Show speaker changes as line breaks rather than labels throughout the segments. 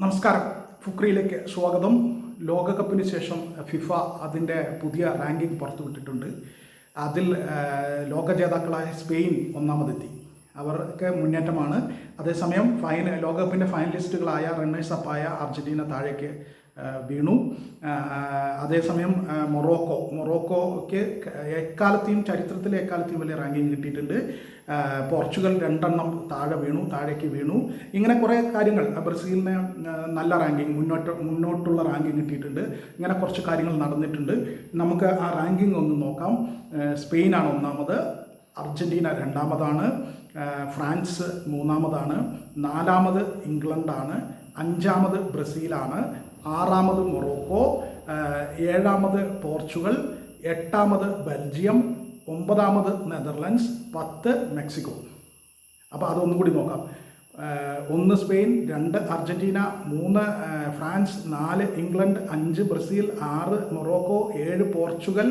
നമസ്കാരം. ഫുക്രിയിലേക്ക് സ്വാഗതം. ലോകകപ്പിന് ശേഷം ഫിഫ അതിൻ്റെ പുതിയ റാങ്കിംഗ് പുറത്തുവിട്ടിട്ടുണ്ട്. അതിൽ ലോക ജേതാക്കളായ സ്പെയിൻ ഒന്നാമതെത്തി. അവർക്ക് മുന്നേറ്റമാണ്. അതേസമയം ലോകകപ്പിൻ്റെ ഫൈനലിസ്റ്റുകളായ റണ്ണേഴ്സ് അപ്പായ അർജൻറ്റീന താഴേക്ക് വീണു. അതേസമയം മൊറോക്കോയ്ക്ക് ചരിത്രത്തിലെ എക്കാലത്തെയും വലിയ റാങ്കിങ് കിട്ടിയിട്ടുണ്ട്. പോർച്ചുഗൽ 2 താഴേക്ക് വീണു. ഇങ്ങനെ കുറേ കാര്യങ്ങൾ. ബ്രസീലിന് നല്ല റാങ്കിങ്, മുന്നോട്ടുള്ള റാങ്കിങ് കിട്ടിയിട്ടുണ്ട്. ഇങ്ങനെ കുറച്ച് കാര്യങ്ങൾ നടന്നിട്ടുണ്ട്. നമുക്ക് ആ റാങ്കിങ് ഒന്ന് നോക്കാം. സ്പെയിനാണ് ഒന്നാമത്, അർജൻറ്റീന 2ാമതാണ്, ഫ്രാൻസ് 3ാമതാണ്, 4ാമത് ഇംഗ്ലണ്ടാണ്, 5ാമത് ബ്രസീലാണ്, 6ാമത് മൊറോക്കോ, 7ാമത് പോർച്ചുഗൽ, 8ാമത് ബെൽജിയം, 9ാമത് നെതർലൻഡ്സ്, 10 മെക്സിക്കോ. അപ്പോൾ അതൊന്നും കൂടി നോക്കാം. 1 Spain, 2 Argentina, 3 France, 4 England, 5 Brazil, 6 Morocco, 7 Portugal,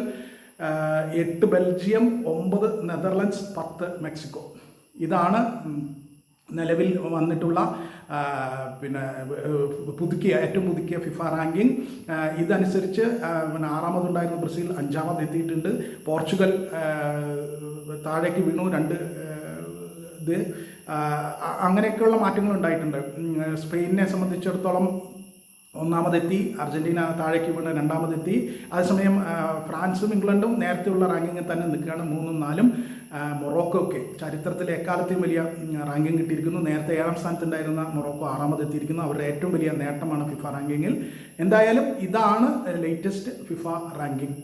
8 Belgium, 9 Netherlands, 10 Mexico. ഇതാണ് നിലവിൽ വന്നിട്ടുള്ള ഏറ്റവും പുതുക്കിയ ഫിഫ റാങ്കിങ്. ഇതനുസരിച്ച് 6ാമതുണ്ടായിരുന്ന ബ്രസീൽ 5ാമത് എത്തിയിട്ടുണ്ട്. പോർച്ചുഗൽ താഴേക്ക് വീണു 2 അങ്ങനെയൊക്കെയുള്ള മാറ്റങ്ങൾ ഉണ്ടായിട്ടുണ്ട്. സ്പെയിനിനെ സംബന്ധിച്ചിടത്തോളം 1ാമതെത്തി, അർജൻറ്റീന താഴേക്ക് വീണ് 2ാമതെത്തി. അതേസമയം ഫ്രാൻസും ഇംഗ്ലണ്ടും നേരത്തെയുള്ള റാങ്കിങ്ങിൽ തന്നെ നിൽക്കുകയാണ് 3ഉം 4ഉം. മൊറോക്കോയ്ക്ക് ചരിത്രത്തിലെ എക്കാലത്തെയും വലിയ റാങ്കിങ് കിട്ടിയിരിക്കുന്നു. നേരത്തെ 7ാം സ്ഥാനത്തുണ്ടായിരുന്ന മൊറോക്കോ 6ാമതെത്തിയിരിക്കുന്നു. അവരുടെ ഏറ്റവും വലിയ നേട്ടമാണ് ഫിഫ റാങ്കിങ്ങിൽ. എന്തായാലും ഇതാണ് ലേറ്റസ്റ്റ് ഫിഫ റാങ്കിങ്.